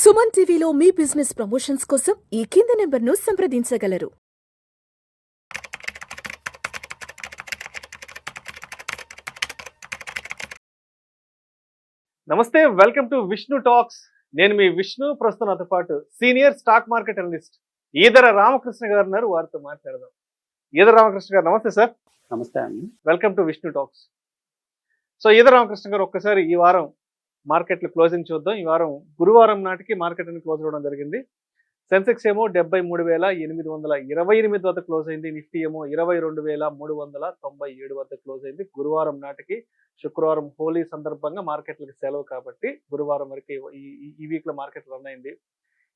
సుమన్ టీవీలో మీ business promotions కోసం ఈ కింది నెంబర్ను సంప్రదించగలరు. నమస్తే, వెల్కమ్ టు విష్ణు టాక్స్. నేను మీ విష్ణు. ప్రస్తుతం నాతో పాటు senior stock market analyst Eedara Ramakrishna గారు ఉన్నారు. వారితో మాట్లాడదాం. ఈదర రామకృష్ణ గారు నమస్తే సార్. నమస్తే అండి. Welcome to Vishnu talks. So Eedara Ramakrishna గారు, ఒక్కసారి ఈ వారం మార్కెట్లు క్లోజింగ్ చూద్దాం. ఈ వారం గురువారం నాటికి మార్కెట్ అని క్లోజ్ అవ్వడం జరిగింది. సెన్సెక్స్ ఏమో 73,828 వద్ద క్లోజ్ అయింది. నిఫ్టీ ఏమో 22,397 వద్ద క్లోజ్ అయింది. గురువారం నాటికి, శుక్రవారం హోలీ సందర్భంగా మార్కెట్లకు సెలవు కాబట్టి గురువారం వరకు ఈ వీక్ లో మార్కెట్ రన్ అయింది.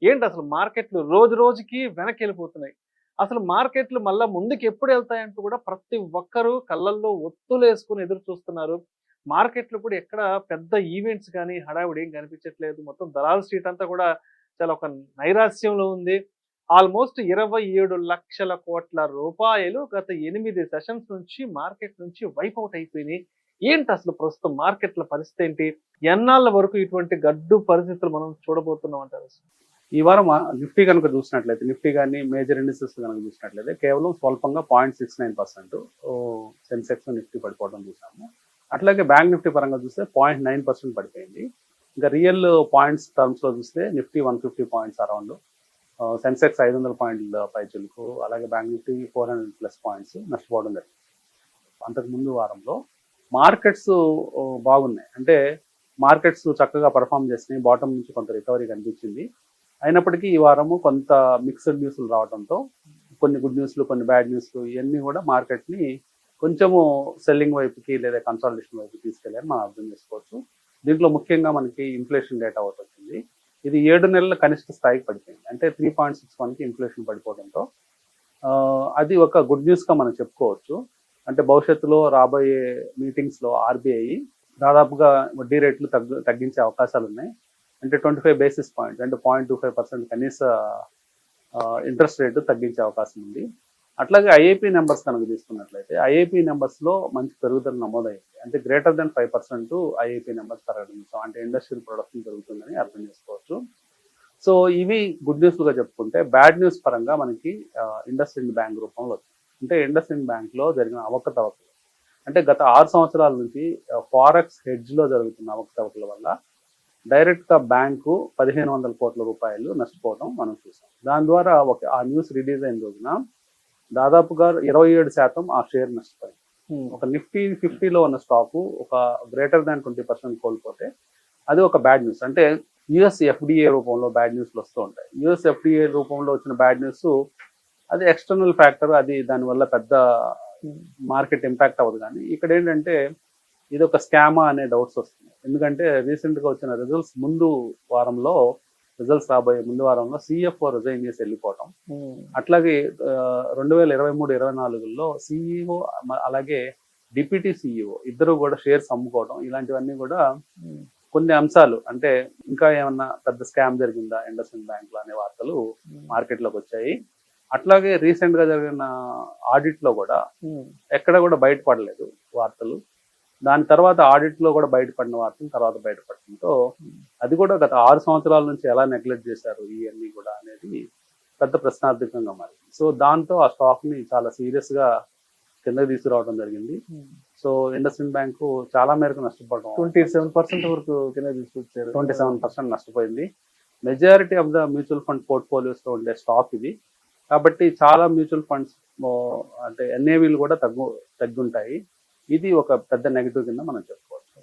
ఏంటి అసలు మార్కెట్లు రోజు రోజుకి వెనక్కి వెళ్ళిపోతున్నాయి. అసలు మార్కెట్లు మళ్ళా ముందుకు ఎప్పుడు వెళ్తాయంటూ కూడా ప్రతి ఒక్కరూ కళ్ళల్లో ఒత్తులు వేసుకుని ఎదురు చూస్తున్నారు. మార్కెట్లు కూడా ఎక్కడ పెద్ద ఈవెంట్స్ కానీ హడావుడి ఏం కనిపించట్లేదు. మొత్తం దలాల్ స్ట్రీట్ అంతా కూడా చాలా ఒక నైరాస్యంలో ఉంది. ఆల్మోస్ట్ 27 లక్షల కోట్ల రూపాయలు గత 8 సెషన్స్ నుంచి మార్కెట్ నుంచి వైప్ అవుట్ అయిపోయినాయి. ఏంటి అసలు ప్రస్తుతం మార్కెట్ల పరిస్థితి ఏంటి? ఎన్నాళ్ళ వరకు ఇటువంటి గడ్డు పరిస్థితులు మనం చూడబోతున్నాం అంటారు? ఈ వారం నిఫ్టీ కనుక చూసినట్లయితే, నిఫ్టీ కానీ మేజర్ ఇండిసెస్ కనుక చూసినట్లయితే కేవలం స్వల్పంగా 0.69% సెన్సెక్స్ నిఫ్టీ పడిపోవడం చూసాము. అట్లాగే బ్యాంక్ నిఫ్టీ పరంగా చూస్తే 0.9% పడిపోయింది. ఇంకా రియల్ పాయింట్స్ టర్మ్స్ లో చూస్తే నిఫ్టీ 150 పాయింట్స్ అరౌండ్, సెన్సెక్స్ 500 పాయింట్ల పైచులకు, అలాగే బ్యాంక్ నిఫ్టీ 400+ పాయింట్స్ నష్టపోవడం జరిగింది. అంతకుముందు వారంలో మార్కెట్స్ బాగున్నాయి, అంటే మార్కెట్స్ చక్కగా పర్ఫామ్ చేసినాయి. బాటమ్ నుంచి కొంత రికవరీ కనిపించింది. అయినప్పటికీ ఈ వారము కొంత మిక్స్డ్ న్యూస్లు రావడంతో, కొన్ని గుడ్ న్యూస్లు, కొన్ని బ్యాడ్ న్యూస్లు, ఇవన్నీ కూడా మార్కెట్ని కొంచెము సెల్లింగ్ వైపుకి లేదా కన్సాలిడేషన్ వైపుకి తీసుకెళ్ళాలని మనం అర్థం చేసుకోవచ్చు. దీంట్లో ముఖ్యంగా మనకి ఇన్ఫ్లేషన్ డేటా ఒకటి వచ్చింది. ఇది 7 నెలల కనిష్ట స్థాయికి పడిపోయింది. అంటే 3.61కి ఇన్ఫ్లేషన్ పడిపోవడంతో అది ఒక గుడ్ న్యూస్గా మనం చెప్పుకోవచ్చు. అంటే భవిష్యత్తులో రాబోయే మీటింగ్స్లో ఆర్బీఐ దాదాపుగా వడ్డీ రేట్లు తగ్గించే అవకాశాలు ఉన్నాయి. అంటే 25 బేసిస్ పాయింట్స్, అంటే 0.25% కనీస ఇంట్రెస్ట్ రేటు తగ్గించే అవకాశం ఉంది. అట్లాగే ఐఐపీ నెంబర్స్ కనుక తీసుకున్నట్లయితే, ఐఐపీ నెంబర్స్లో మంచి పెరుగుదల నమోదైంది. అంటే గ్రేటర్ దెన్ 5% ఐఐపీ నెంబర్స్ పెరగడం, అంటే ఇండస్ట్రియల్ ప్రొడక్షన్ పెరుగుతుందని అర్థం చేసుకోవచ్చు. సో ఇవి గుడ్ న్యూస్గా చెప్పుకుంటే, బ్యాడ్ న్యూస్ పరంగా మనకి ఇండస్ఇండ్ బ్యాంక్ రూపంలో వచ్చింది. అంటే ఇండస్ఇండ్ బ్యాంక్లో జరిగిన అవకతవకలు, అంటే గత 6 సంవత్సరాల నుంచి ఫారెక్స్ హెడ్జ్లో జరుగుతున్న అవకతవకల వల్ల డైరెక్ట్గా బ్యాంకు 1,500 కోట్ల రూపాయలు నష్టపోవడం మనం చూసాం. దాని ద్వారా ఆ న్యూస్ రిలీజ్ అయిన రోజున దాదాపుగా 27% ఆ షేర్ నష్టపోయింది. ఒక నిఫ్టీ 50లో ఉన్న స్టాకు ఒక గ్రేటర్ దాన్ 20% కోల్పోతే అది ఒక బ్యాడ్ న్యూస్. అంటే యుఎస్ ఎఫ్డిఏ రూపంలో బ్యాడ్ న్యూస్లు వస్తూ ఉంటాయి. యుఎస్ ఎఫ్డిఏ రూపంలో వచ్చిన బ్యాడ్ న్యూస్ అది ఎక్స్టర్నల్ ఫ్యాక్టర్, అది దానివల్ల పెద్ద మార్కెట్ ఇంపాక్ట్ అవ్వదు. కానీ ఇక్కడ ఏంటంటే ఇది ఒక స్కామా అనే డౌట్స్ వస్తున్నాయి. ఎందుకంటే రీసెంట్గా వచ్చిన రిజల్ట్స్ రాబోయే ముందు వారంలో సిఎఫ్ఓ రిజైన్ చేసి వెళ్ళిపోవటం, అట్లాగే 2023-24లో సిఇఓ అలాగే డిప్యూటీ సిఇఓ ఇద్దరు కూడా షేర్స్ అమ్ముకోవడం, ఇలాంటివన్నీ కూడా కొన్ని అంశాలు. అంటే ఇంకా ఏమన్నా పెద్ద స్కామ్ జరిగిందా ఇండస్ఇండ్ బ్యాంక్ లో అనే వార్తలు మార్కెట్లోకి వచ్చాయి. అట్లాగే రీసెంట్ గా జరిగిన ఆడిట్ లో కూడా ఎక్కడ కూడా బయటపడలేదు వార్తలు. దాని తర్వాత ఆడిట్ లో కూడా బయటపడిన వార్తలు తర్వాత బయటపడటంతో అది కూడా గత 6 సంవత్సరాల నుంచి ఎలా నెగ్లెక్ట్ చేశారు ఇవన్నీ కూడా అనేది పెద్ద ప్రశ్నార్థకంగా మారింది. సో దాంతో ఆ స్టాక్ ని చాలా సీరియస్ గా కిందకి తీసుకురావడం జరిగింది. సో ఇండస్ఇండ్ బ్యాంకు చాలా మేరకు నష్టపోవడం, 27% వరకు కింద తీసుకొచ్చారు. 27% నష్టపోయింది. Majority of the mutual fund portfolios లో ఉండే స్టాక్ ఇది. కాబట్టి చాలా మ్యూచువల్ ఫండ్స్ అంటే ఎన్ఏవీలు కూడా తగ్గుంటాయి. ఇది ఒక పెద్ద నెగిటివ్ కింద మనం చెప్పుకోవచ్చు.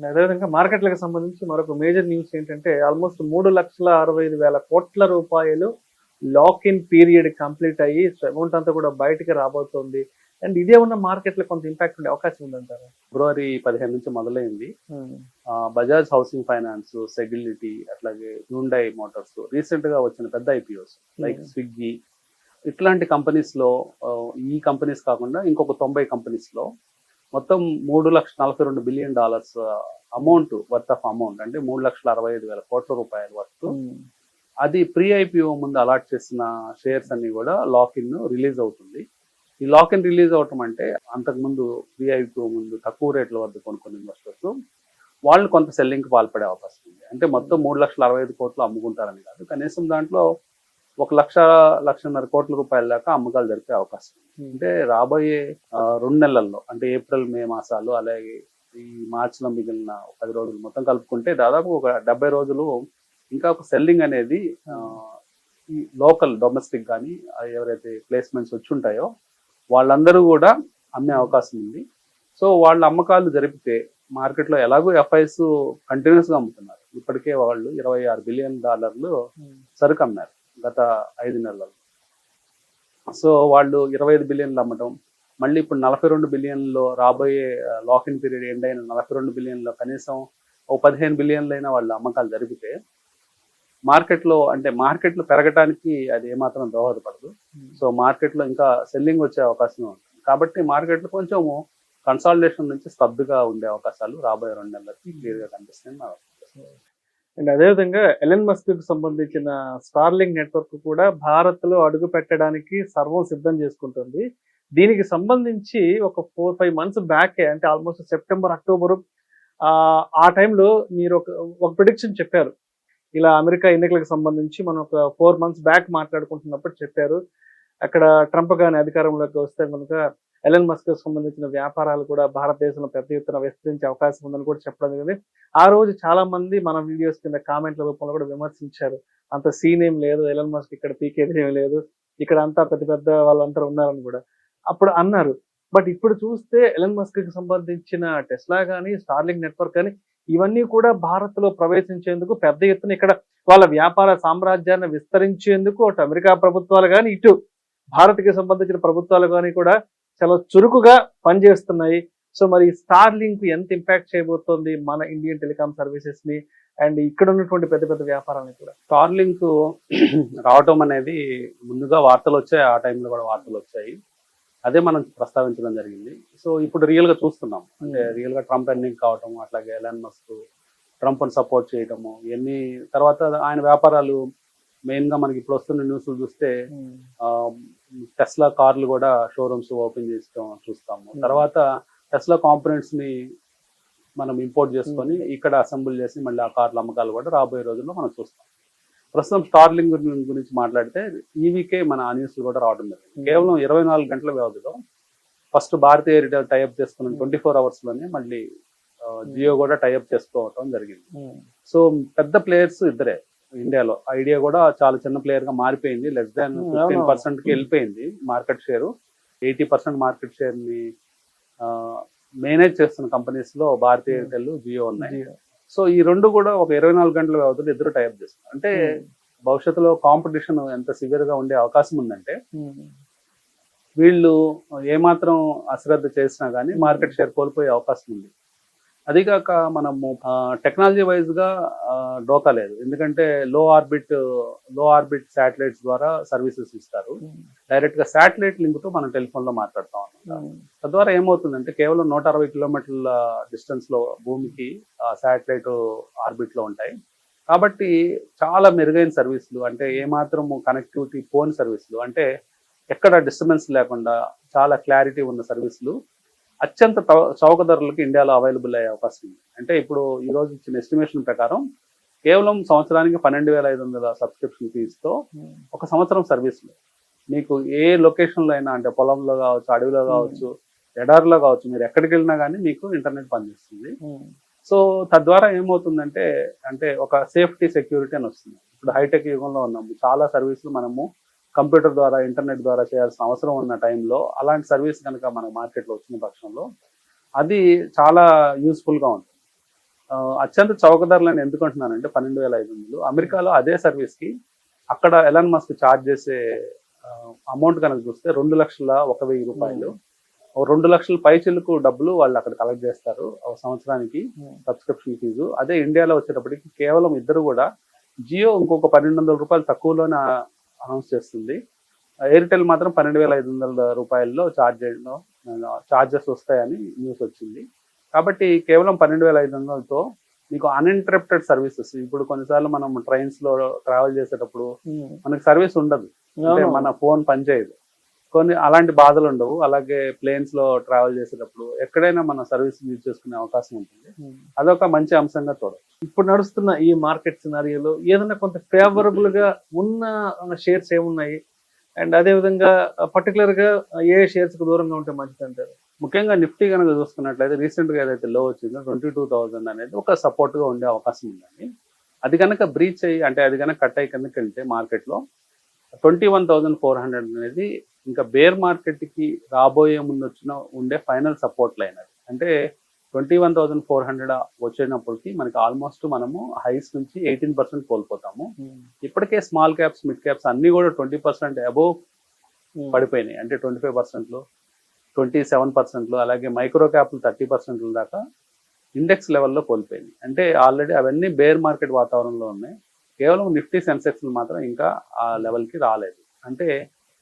అదేవిధంగా మార్కెట్లకు సంబంధించి మరొక మేజర్ న్యూస్ ఏంటంటే, ఆల్మోస్ట్ 3,65,000 కోట్ల రూపాయలు లాక్ ఇన్ పీరియడ్ కంప్లీట్ అయ్యి అమౌంట్ అంతా కూడా బయటికి రాబోతోంది. అండ్ ఇదే ఉన్న మార్కెట్లో కొంత ఇంపాక్ట్ ఉండే అవకాశం ఉందంటారు. ఫిబ్రవరి 15 నుంచి మొదలైంది. బజాజ్ హౌసింగ్ ఫైనాన్స్, సెగిలిటీ, అట్లాగే హ్యూండై మోటార్స్, రీసెంట్ గా వచ్చిన పెద్ద ఐపీఓస్ లైక్ స్విగ్గీ, ఇట్లాంటి కంపెనీస్ లో, ఈ కంపెనీస్ కాకుండా ఇంకొక 90 కంపెనీస్ లో మొత్తం $3,42 billion amount worth of amount, అంటే 3,65,000 కోట్ల రూపాయల వర్త్. అది ప్రీ ఐపీఓ ముందు అలాట్ చేసిన షేర్స్ అన్ని కూడా లాక్ ఇన్ రిలీజ్ అవుతుంది. ఈ లాక్ ఇన్ రిలీజ్ అవటం అంటే అంతకుముందు ప్రీ ఐపీఓ ముందు తక్కువ రేట్ల వద్ద కొనుక్కున్న ఇన్వెస్టర్స్ వాళ్ళు కొంత సెల్లింగ్కి పాల్పడే అవకాశం ఉంది. అంటే మొత్తం 3,65,000 కోట్లు అమ్ముకుంటారని కాదు, కనీసం దాంట్లో 1,00,00,000 కోట్ల రూపాయల దాకా అమ్మకాలు జరిపే అవకాశం ఉంది. అంటే రాబోయే 2 నెలల్లో, అంటే ఏప్రిల్ మే మాసాలు, అలాగే ఈ మార్చిలో మిగిలిన 10 రోజులు మొత్తం కలుపుకుంటే దాదాపు ఒక 70 రోజులు ఇంకా ఒక సెల్లింగ్ అనేది ఈ లోకల్ డొమెస్టిక్ కానీ ఎవరైతే ప్లేస్మెంట్స్ వచ్చి ఉంటాయో వాళ్ళందరూ కూడా అమ్మే అవకాశం ఉంది. సో వాళ్ళ అమ్మకాలు జరిపితే మార్కెట్లో ఎలాగో ఎఫ్ఐస్ కంటిన్యూస్గా అమ్ముతున్నారు. ఇప్పటికే వాళ్ళు $26 బిలియన్ సరుకు అమ్మారు గత 5 నెలల్లో. సో వాళ్ళు 25 బిలియన్లు అమ్మటం, మళ్ళీ ఇప్పుడు 42 బిలియన్లో రాబోయే లాక్-ఇన్ పీరియడ్ ఎండ్ అయిన 42 బిలియన్లో కనీసం ఓ 15 బిలియన్లు అయినా వాళ్ళ అమ్మకాలు జరిపితే మార్కెట్లో పెరగటానికి అది ఏమాత్రం దోహదపడదు. సో మార్కెట్లో ఇంకా సెల్లింగ్ వచ్చే అవకాశం ఉంటుంది. కాబట్టి మార్కెట్లో కొంచెము కన్సాలిడేషన్ నుంచి స్తబ్దుగా ఉండే అవకాశాలు రాబోయే 2 నెలలకి క్లియర్గా కనిపిస్తాయి. అండ్ అదేవిధంగా ఎలన్ మస్క్ కు సంబంధించిన స్టార్లింక్ నెట్వర్క్ కూడా భారత్ లో అడుగు పెట్టడానికి సర్వం సిద్ధం చేసుకుంటుంది. దీనికి సంబంధించి ఒక 4-5 మంత్స్ బ్యాకే, అంటే ఆల్మోస్ట్ సెప్టెంబర్ అక్టోబర్ ఆ టైంలో మీరు ఒక ప్రిడిక్షన్ చెప్పారు. ఇలా అమెరికా ఎన్నికలకు సంబంధించి మనం ఒక 4 మంత్స్ బ్యాక్ మాట్లాడుకుంటున్నప్పుడు చెప్పారు, అక్కడ ట్రంప్ గాని అధికారంలోకి వస్తే కనుక ఎలన్ మస్క్ కు సంబంధించిన వ్యాపారాలు కూడా భారతదేశంలో పెద్ద ఎత్తున విస్తరించే అవకాశం ఉందని కూడా చెప్పడం జరిగింది. ఆ రోజు చాలా మంది మన వీడియోస్ కింద కామెంట్ల రూపంలో కూడా విమర్శించారు, అంత సీన్ ఏం లేదు, ఎలన్ మస్క్ ఇక్కడ పీకేది ఏం లేదు, ఇక్కడ అంతా పెద్ద పెద్ద వాళ్ళంతా ఉన్నారని కూడా అప్పుడు అన్నారు. బట్ ఇప్పుడు చూస్తే ఎలన్ మస్క్ కి సంబంధించిన టెస్లా కానీ, స్టార్లింక్ నెట్వర్క్ కానీ ఇవన్నీ కూడా భారత్ లో ప్రవేశించేందుకు పెద్ద ఎత్తున ఇక్కడ వాళ్ళ వ్యాపార సామ్రాజ్యాన్ని విస్తరించేందుకు అటు అమెరికా ప్రభుత్వాలు కానీ, ఇటు భారత్కి సంబంధించిన ప్రభుత్వాలు కానీ కూడా చాలా చురుకుగా పనిచేస్తున్నాయి. సో మరి స్టార్ లింక్ ఎంత ఇంపాక్ట్ చేయబోతోంది మన ఇండియన్ టెలికాం సర్వీసెస్ ని అండ్ ఇక్కడ ఉన్నటువంటి పెద్ద పెద్ద వ్యాపారాన్ని కూడా? స్టార్ లింక్ రావటం అనేది ముందుగా వార్తలు వచ్చాయి, ఆ టైంలో కూడా వార్తలు వచ్చాయి, అదే మనం ప్రస్తావించడం జరిగింది. సో ఇప్పుడు రియల్ గా చూస్తున్నాం, అంటే రియల్ గా ట్రంప్ ఎన్నిక కావటం, అట్లాగే ఎలన్ మస్క్ ట్రంప్ ని సపోర్ట్ చేయటము, ఇవన్నీ తర్వాత ఆయన వ్యాపారాలు మెయిన్ గా మనకి ఇప్పుడు వస్తున్న న్యూస్లు చూస్తే టెస్లా కార్లు కూడా షోరూమ్స్ ఓపెన్ చేయడం చూస్తాము. తర్వాత టెస్లా కాంపోనెంట్స్ ని మనం ఇంపోర్ట్ చేసుకొని ఇక్కడ అసెంబుల్ చేసి మళ్ళీ ఆ కార్ల అమ్మకాలు కూడా రాబోయే రోజుల్లో మనం చూస్తాం. ప్రస్తుతం స్టార్లింక్ గురించి మాట్లాడితే ఈ వీకే మన ఆ న్యూస్లు కూడా రావడం జరిగింది. కేవలం 24 గంటల వ్యవధిలో ఫస్ట్ భారతీయ ఎయిర్టెల్ టైఅప్ చేసుకున్న 24 hours లోనే మళ్ళీ జియో కూడా టైఅప్ చేసుకోవటం జరిగింది. సో పెద్ద ప్లేయర్స్ ఇద్దరే ఇండియాలో. ఐడియా కూడా చాలా చిన్న ప్లేయర్ గా మారిపోయింది, less than 15% కి వెళ్ళిపోయింది మార్కెట్ షేర్. 80% మార్కెట్ షేర్ ని మేనేజ్ చేస్తున్న కంపెనీస్ లో భారతీయ ఎయిర్టెల్, జియో ఉన్నాయి. సో ఈ రెండు కూడా ఒక 24 గంటల వ్యవధిలో ఇద్దరు టైప్ చేస్తారు. అంటే భవిష్యత్తులో కాంపిటీషన్ ఎంత సివియర్ గా ఉండే అవకాశం ఉందంటే వీళ్ళు ఏమాత్రం అశ్రద్ధ చేసినా కానీ మార్కెట్ షేర్ కోల్పోయే అవకాశం ఉంది. అదిగాక మనము టెక్నాలజీ వైజ్ గా డోకా లేదు, ఎందుకంటే లో ఆర్బిట్ శాటిలైట్స్ ద్వారా సర్వీసెస్ ఇస్తారు. డైరెక్ట్ గా శాటిలైట్ లింక్ తో మనం టెలిఫోన్ లో మాట్లాడతాం అన్నమాట. తద్వారా ఏమవుతుందంటే కేవలం 160 కిలోమీటర్ల డిస్టెన్స్ లో భూమికి శాటిలైట్ ఆర్బిట్ లో ఉంటాయి. కాబట్టి చాలా మెరుగైన సర్వీసులు, అంటే ఏమాత్రం కనెక్టివిటీ ఫోన్ సర్వీసులు, అంటే ఎక్కడ డిస్టర్బెన్స్ లేకుండా చాలా క్లారిటీ ఉన్న సర్వీసులు అత్యంత చౌక ధరలకు ఇండియాలో అవైలబుల్ అయ్యే అవకాశం ఉంది. అంటే ఇప్పుడు ఈ రోజు ఇచ్చిన ఎస్టిమేషన్ ప్రకారం కేవలం సంవత్సరానికి 12,500 సబ్స్క్రిప్షన్ ఫీజుతో ఒక సంవత్సరం సర్వీసులు మీకు ఏ లొకేషన్లో అయినా, అంటే పొలంలో కావచ్చు, అడవిలో కావచ్చు, ఎడారిలో కావచ్చు, మీరు ఎక్కడికి వెళ్ళినా కానీ మీకు ఇంటర్నెట్ పనిచేస్తుంది. సో తద్వారా ఏమవుతుందంటే అంటే ఒక సేఫ్టీ సెక్యూరిటీ అని వస్తుంది. ఇప్పుడు హైటెక్ యుగంలో ఉన్నాము, చాలా సర్వీసులు మనము కంప్యూటర్ ద్వారా, ఇంటర్నెట్ ద్వారా చేయాల్సిన అవసరం ఉన్న టైంలో అలాంటి సర్వీస్ కనుక మన మార్కెట్లో వచ్చిన పక్షంలో అది చాలా యూస్ఫుల్గా ఉంటుంది. అత్యంత చౌక ధరలను ఎందుకు అంటున్నానంటే 12,500. అమెరికాలో అదే సర్వీస్కి అక్కడ ఎలన్ మస్క్ ఛార్జ్ చేసే అమౌంట్ కనుక చూస్తే 2,01,000 రూపాయలు, 2 లక్షల పైచిలకు డబ్బులు వాళ్ళు అక్కడ కలెక్ట్ చేస్తారు ఒక సంవత్సరానికి సబ్స్క్రిప్షన్ ఫీజు. అదే ఇండియాలో వచ్చేటప్పటికి కేవలం ఇద్దరు కూడా జియో ఇంకొక 1,200 రూపాయలు తక్కువలోనే అనౌన్స్ చేస్తుంది, ఎయిర్టెల్ మాత్రం 12,500 రూపాయల్లో ఛార్జెస్ వస్తాయని న్యూస్ వచ్చింది. కాబట్టి కేవలం 12,500తో మీకు అన్ఇంటరప్టెడ్ సర్వీసెస్. ఇప్పుడు కొన్నిసార్లు మనం ట్రైన్స్ లో ట్రావెల్ చేసేటప్పుడు మనకి సర్వీస్ ఉండదు, అంటే మన ఫోన్ పనిచేయదు. కొన్ని అలాంటి బాధలు ఉండవు. అలాగే ప్లేన్స్ లో ట్రావెల్ చేసేటప్పుడు ఎక్కడైనా మన సర్వీస్ యూజ్ చేసుకునే అవకాశం ఉంటుంది. అదొక మంచి అంశంగా చూడవచ్చు. ఇప్పుడు నడుస్తున్న ఈ మార్కెట్ సినారియోలో ఏదైనా కొంత ఫేవరబుల్ గా ఉన్న షేర్స్ ఏమున్నాయి, అండ్ అదే విధంగా పర్టికులర్ గా ఏ షేర్స్ కు దూరంగా ఉంటే మంచిది అంటారు? ముఖ్యంగా నిఫ్టీ కనుక చూసుకున్నట్లయితే రీసెంట్ గా ఏదైతే లో వచ్చిందో 22,000 అనేది ఒక సపోర్ట్ గా ఉండే అవకాశం ఉందండి. అది కనుక బ్రీచ్ అయ్యి, అంటే అది కనుక కట్ అయ్యి కిందకి వెళ్తే మార్కెట్ లో 21,400 అనేది ఇంకా బేర్ మార్కెట్ కి రాబోయే ముందు ఉండే ఫైనల్ సపోర్ట్ లైన్ అది. అంటే 21,400 వచ్చినప్పటికి మనకి ఆల్మోస్ట్ మనము హైస్ నుంచి 18% కోల్పోతాము. ఇప్పటికే స్మాల్ క్యాప్స్, మిడ్ క్యాప్స్ అన్ని కూడా 20% అబోవ్ పడిపోయినాయి. అంటే 25%, 27%, అలాగే మైక్రో క్యాప్లు 30% దాకా ఇండెక్స్ లెవెల్లో కోల్పోయినాయి. అంటే ఆల్రెడీ అవన్నీ బేర్ మార్కెట్ వాతావరణంలో ఉన్నాయి. కేవలం నిఫ్టీ సెన్సెక్స్లు మాత్రం ఇంకా ఆ లెవెల్కి రాలేదు. అంటే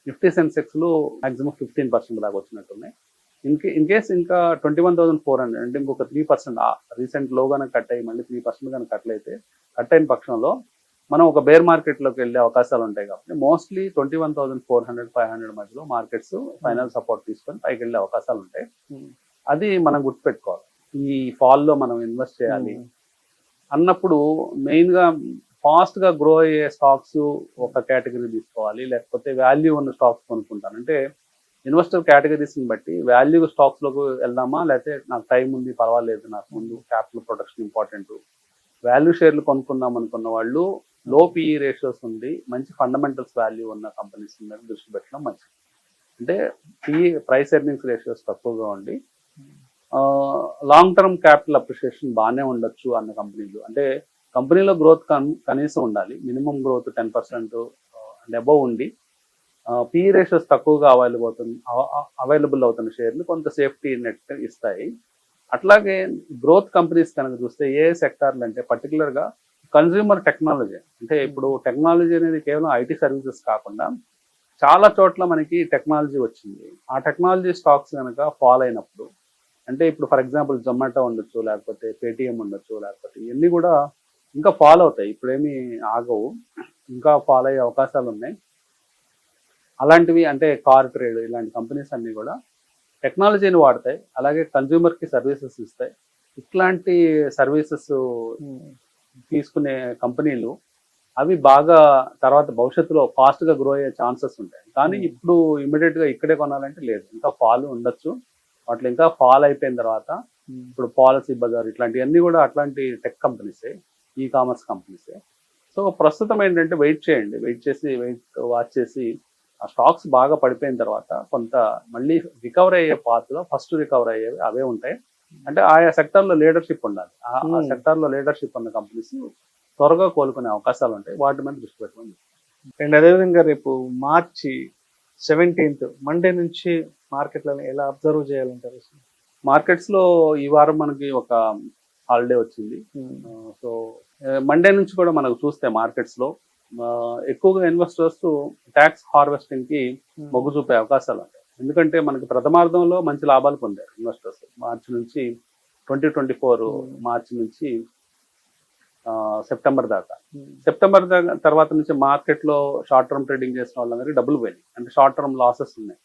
నిఫ్టీ సెన్సెక్స్లు మాక్సిమం 15% దాకా వచ్చినట్టున్నాయి. ఇన్ కేస్ ఇంకా 21,400 అంటే ఇంకొక 3% రీసెంట్ లో కనుక కట్ అయ్యి మళ్ళీ 3% కనుక కట్ అయిన పక్షంలో మనం ఒక బేర్ మార్కెట్లోకి వెళ్ళే అవకాశాలు ఉంటాయి. కాబట్టి మోస్ట్లీ 21,400, 500 మధ్యలో మార్కెట్స్ ఫైనల్ సపోర్ట్ తీసుకొని పైకి వెళ్ళే అవకాశాలు ఉంటాయి. అది మనం గుర్తుపెట్టుకోవాలి. ఈ ఫాల్లో మనం ఇన్వెస్ట్ చేయాలి అన్నప్పుడు మెయిన్గా ఫాస్ట్గా గ్రో అయ్యే స్టాక్స్ ఒక కేటగిరీ తీసుకోవాలి, లేకపోతే వాల్యూ ఉన్న స్టాక్స్ కొనుక్కుంటాను. అంటే ఇన్వెస్టర్ కేటగిరీస్ని బట్టి వాల్యూ స్టాక్స్లోకి వెళ్దామా, లేకపోతే నాకు టైం ఉంది పర్వాలేదు, నాకు ముందు క్యాపిటల్ ప్రొటెక్షన్ ఇంపార్టెంట్, వాల్యూ షేర్లు కొనుక్కుందాం అనుకున్న వాళ్ళు లో పిఈ రేషియోస్ ఉంది, మంచి ఫండమెంటల్స్ వాల్యూ ఉన్న కంపెనీస్ మీద దృష్టి పెట్టడం మంచిది. అంటే పిఈ ప్రైస్ ఎర్నింగ్స్ రేషియోస్ తక్కువగా ఉండి లాంగ్ టర్మ్ క్యాపిటల్ అప్రిషియేషన్ బాగానే ఉండొచ్చు అన్న కంపెనీలు. అంటే కంపెనీలో గ్రోత్ కనీసం ఉండాలి, మినిమం గ్రోత్ 10% అండ్ అబవ్ ఉండి పిఈ రేషియోస్ తక్కువగా అవైలబుల్ అవుతున్న షేర్లు కొంత సేఫ్టీ నెట్ ఇస్తాయి. అట్లాగే గ్రోత్ కంపెనీస్ కనుక చూస్తే ఏ సెక్టార్లు అంటే పర్టికులర్గా కన్జ్యూమర్ టెక్నాలజీ. అంటే ఇప్పుడు టెక్నాలజీ అనేది కేవలం ఐటీ సర్వీసెస్ కాకుండా చాలా చోట్ల మనకి టెక్నాలజీ వచ్చింది. ఆ టెక్నాలజీ స్టాక్స్ కనుక ఫాల్ అయినప్పుడు, అంటే ఇప్పుడు ఫర్ ఎగ్జాంపుల్ జొమాటో ఉండొచ్చు, లేకపోతే పేటిఎం ఉండొచ్చు, లేకపోతే ఇవన్నీ కూడా ఇంకా ఫాల్ అవుతాయి. ఇప్పుడేమీ ఆగవు, ఇంకా ఫాల్ అయ్యే అవకాశాలు ఉన్నాయి. అలాంటివి అంటే కార్ ట్రేడ్ ఇలాంటి కంపెనీస్ అన్నీ కూడా టెక్నాలజీని వాడతాయి, అలాగే కన్జ్యూమర్కి సర్వీసెస్ ఇస్తాయి. ఇట్లాంటి సర్వీసెస్ తీసుకునే కంపెనీలు అవి బాగా తర్వాత భవిష్యత్తులో ఫాస్ట్గా గ్రో అయ్యే ఛాన్సెస్ ఉంటాయి. కానీ ఇప్పుడు ఇమ్మీడియట్గా ఇక్కడే కొనాలంటే లేదు, ఇంకా ఫాల్ ఉండొచ్చు. వాటిలో ఇంకా ఫాల్ అయిపోయిన తర్వాత ఇప్పుడు పాలసీ బజార్ ఇట్లాంటివన్నీ కూడా అట్లాంటి టెక్ కంపెనీసే, ఈ కామర్స్ కంపెనీసే. సో ప్రస్తుతం ఏంటంటే వెయిట్ వాచ్ చేసి ఆ స్టాక్స్ బాగా పడిపోయిన తర్వాత కొంత మళ్ళీ రికవర్ అయ్యే పాత్లో ఫస్ట్ రికవర్ అయ్యేవి అవే ఉంటాయి. అంటే ఆయా సెక్టార్లో లీడర్షిప్ ఉండాలి. ఆ సెక్టార్లో లీడర్షిప్ ఉన్న కంపెనీస్ త్వరగా కోలుకునే అవకాశాలు ఉంటాయి, వాటి మీద దృష్టి పెట్టమని. అండ్ అదేవిధంగా రేపు మార్చి 17th మండే నుంచి మార్కెట్లను ఎలా అబ్జర్వ్ చేయాలంటారు? మార్కెట్స్లో ఈ వారం మనకి ఒక హాలిడే వచ్చింది. సో మండే నుంచి కూడా మనకు చూస్తే మార్కెట్స్లో ఎక్కువగా ఇన్వెస్టర్స్ ట్యాక్స్ హార్వెస్టింగ్ కి మొగ్గు చూపే అవకాశాలు ఉంటాయి. ఎందుకంటే మనకి ప్రథమార్థంలో మంచి లాభాలు పొందారు ఇన్వెస్టర్స్. మార్చి నుంచి 2024 మార్చి నుంచి సెప్టెంబర్ దాకా. సెప్టెంబర్ తర్వాత నుంచి మార్కెట్లో షార్ట్ టర్మ్ ట్రేడింగ్ చేసిన వాళ్ళందరికీ డబ్బులు పోయినాయి. అంటే షార్ట్ టర్మ్ లాసెస్ ఉన్నాయి.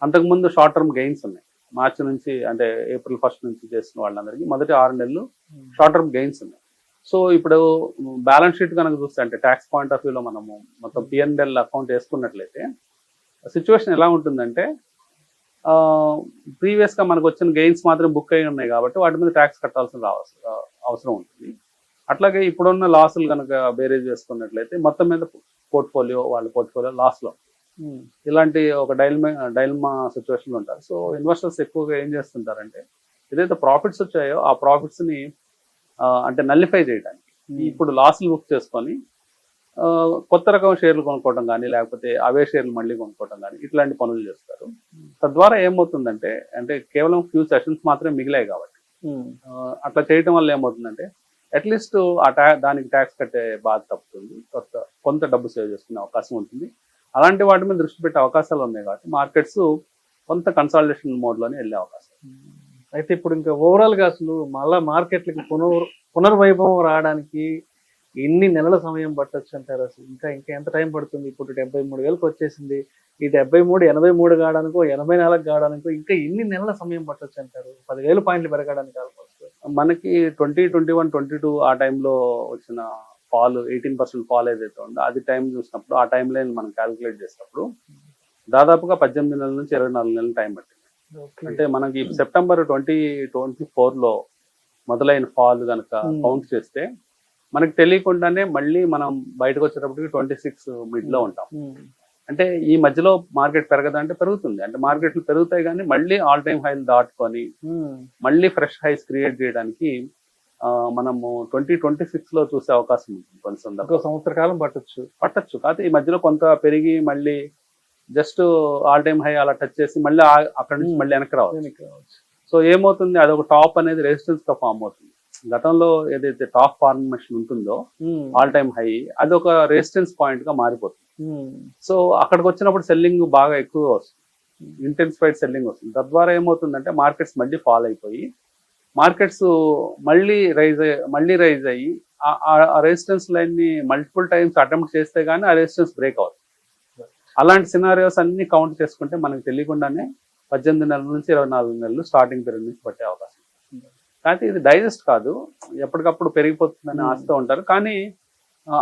అంతకుముందు షార్ట్ టర్మ్ గెయిన్స్ ఉన్నాయి. మార్చి నుంచి అంటే ఏప్రిల్ 1 నుంచి చేసిన వాళ్ళందరికీ మొదటి 6 నెలలు షార్ట్ టర్మ్ గెయిన్స్ ఉన్నాయి. సో ఇప్పుడు బ్యాలెన్స్ షీట్ కనుక చూస్తే, అంటే ట్యాక్స్ పాయింట్ ఆఫ్ వ్యూలో మనము మొత్తం P&L అకౌంట్ వేసుకున్నట్లయితే సిచ్యువేషన్ ఎలా ఉంటుందంటే, ప్రీవియస్గా మనకు వచ్చిన గెయిన్స్ మాత్రం బుక్ అయి ఉన్నాయి కాబట్టి వాటి మీద ట్యాక్స్ కట్టాల్సిన అవసరం ఉంటుంది. అట్లాగే ఇప్పుడున్న లాసులు కనుక బేరేజ్ చేసుకున్నట్లయితే మొత్తం మీద వాళ్ళ పోర్ట్ఫోలియో లాస్లో ఇలాంటి ఒక డైల్మా సిచ్యువేషన్లో ఉంటారు. సో ఇన్వెస్టర్స్ ఎక్కువగా ఏం చేస్తుంటారంటే, ఏదైతే ప్రాఫిట్స్ వచ్చాయో ఆ ప్రాఫిట్స్ని అంటే నల్లిఫై చేయడానికి ఇప్పుడు లాస్లు బుక్ చేసుకొని కొత్త రకం షేర్లు కొనుక్కోవడం కానీ, లేకపోతే అవే షేర్లు మళ్ళీ కొనుక్కోవడం కానీ ఇట్లాంటి పనులు చేస్తారు. తద్వారా ఏమవుతుందంటే, అంటే కేవలం ఫ్యూ సెషన్స్ మాత్రమే మిగిలాయి కాబట్టి అట్లా చేయటం వల్ల ఏమవుతుందంటే అట్లీస్ట్ దానికి ట్యాక్స్ కట్టే బాధ తప్పుతుంది, కొంత డబ్బు సేవ్ చేసుకునే అవకాశం ఉంటుంది. అలాంటి వాటి మీద దృష్టి పెట్టే అవకాశాలు ఉన్నాయి కాబట్టి మార్కెట్స్ కొంత కన్సాలిడేషన్ మోడ్లోనే వెళ్ళే అవకాశం. అయితే ఇప్పుడు ఇంకా ఓవరాల్గా అసలు మళ్ళీ మార్కెట్లకి పునర్వైభవం రావడానికి ఎన్ని నెలల సమయం పట్టొచ్చు అంటారు అసలు? ఇంకా ఇంకా ఎంత టైం పడుతుంది? ఇప్పుడు 73,000కి వచ్చేసింది. ఈ 73, 83 కావడానికో, 84 కావడానికో ఇంకా ఎన్ని నెలల సమయం పట్టొచ్చు అంటారు? 10,000 పాయింట్లు పెరగడానికి ఆల్మోస్ట్. మనకి 2021, 22 ఆ టైంలో వచ్చిన ఫాల్ 18% ఫాల్ ఏదైతే ఉందో అది టైం చూసినప్పుడు ఆ టైం లైన్ మనం క్యాలిక్యులేట్ చేసినప్పుడు దాదాపుగా 18 నెలల నుంచి 24 నెలల టైం పట్టింది. అంటే మనకి సెప్టెంబర్ 2024లో మొదలైన ఫాల్ కనుక కౌంట్ చేస్తే మనకి తెలియకుండానే మళ్ళీ మనం బయటకు వచ్చేటప్పటికి 26 మిడ్ లో ఉంటాం. అంటే ఈ మధ్యలో మార్కెట్ పెరగదంటే పెరుగుతుంది. అంటే మార్కెట్లు పెరుగుతాయి కానీ మళ్ళీ ఆల్ టైమ్ హైలు దాటుకొని మళ్ళీ ఫ్రెష్ హైస్ క్రియేట్ చేయడానికి మనము 2026లో చూసే అవకాశం ఉంటుంది. కొన్ని సందర్భంలో సంవత్సర కాలం పట్టొచ్చు. కాకపోతే ఈ మధ్యలో కొంత పెరిగి మళ్ళీ జస్ట్ ఆల్ టైమ్ హై అలా టచ్ చేసి మళ్ళీ అక్కడ నుంచి మళ్ళీ వెనక్కి రావచ్చు. సో ఏమవుతుంది, అదొక టాప్ అనేది రెసిస్టెన్స్ గా ఫామ్ అవుతుంది. గతంలో ఏదైతే టాప్ ఫార్మేషన్ ఉంటుందో ఆల్ టైమ్ హై అది ఒక రెసిస్టెన్స్ పాయింట్ గా మారిపోతుంది. సో అక్కడికి వచ్చినప్పుడు సెల్లింగ్ బాగా ఎక్కువగా వస్తుంది, ఇంటెన్సిఫైడ్ సెల్లింగ్ వస్తుంది. తద్వారా ఏమవుతుందంటే మార్కెట్స్ మళ్ళీ ఫాల్ అయిపోయి మార్కెట్స్ మళ్ళీ రైజ్ అయ్యి ఆ రెసిస్టెన్స్ లైన్ ని మల్టిపుల్ టైమ్స్ అటెంప్ట్ చేస్తే గానీ ఆ రెసిస్టెన్స్ బ్రేక్ అవుతుంది. అలాంటి సినారియోస్ అన్ని కౌంట్ చేసుకుంటే మనకు తెలియకుండానే 18 నెలల నుంచి 24 నెలలు స్టార్టింగ్ పీరియడ్ నుంచి పట్టే అవకాశం. కానీ ఇది డైజెస్ట్ కాదు, ఎప్పటికప్పుడు పెరిగిపోతుందని ఆశతో ఉంటారు. కానీ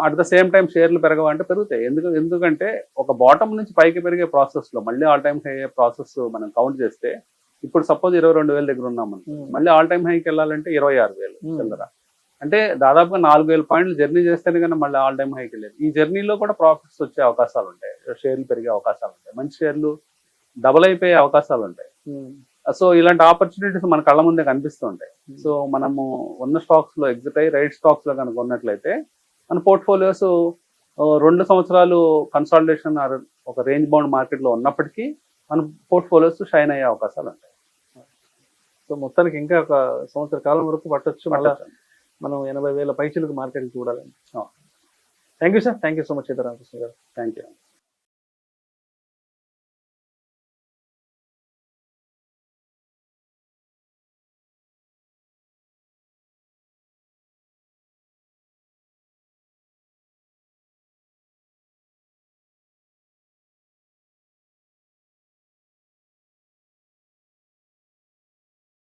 అట్ ద సేమ్ టైం షేర్లు పెరగవంటే పెరుగుతాయి. ఎందుకంటే ఒక బాటమ్ నుంచి పైకి పెరిగే ప్రాసెస్ లో మళ్ళీ ఆల్ టైమ్ హై ప్రాసెస్ మనం కౌంట్ చేస్తే ఇప్పుడు సపోజ్ 22,000 దగ్గర ఉన్నాం మళ్ళీ ఆల్ టైమ్ హైకి వెళ్ళాలంటే 26,000 చిల్లర. అంటే దాదాపుగా 4,000 పాయింట్లు జర్నీ చేస్తేనే కానీ మళ్ళీ ఆల్ టైమ్ హైకి వెళ్ళేది. ఈ జర్నీలో కూడా ప్రాఫిట్స్ వచ్చే అవకాశాలు ఉంటాయి, షేర్లు పెరిగే అవకాశాలు ఉంటాయి, మంచి షేర్లు డబుల్ అయిపోయే అవకాశాలు ఉంటాయి. సో ఇలాంటి ఆపర్చునిటీస్ మన కళ్ళ ముందే కనిపిస్తూ ఉంటాయి. సో మనము ఉన్న స్టాక్స్ లో ఎగ్జిట్ అయ్యి రైట్ స్టాక్స్ లో కనుక ఉన్నట్లయితే మన పోర్ట్ఫోలియోస్ 2 సంవత్సరాలు కన్సాలిడేషన్ ఒక రేంజ్ బౌండ్ మార్కెట్ లో ఉన్నప్పటికీ మన పోర్ట్ఫోలియోస్ షైన్ అయ్యే అవకాశాలు ఉంటాయి. సో మొత్తానికి ఇంకా ఒక సంవత్సర కాలం వరకు పట్టొచ్చు. మళ్ళీ మనం 80,000 పైచలకు మార్కెట్ చూడాలండి. Thank you sir, thank you so much Seetharamakrishna గారు. Thank you.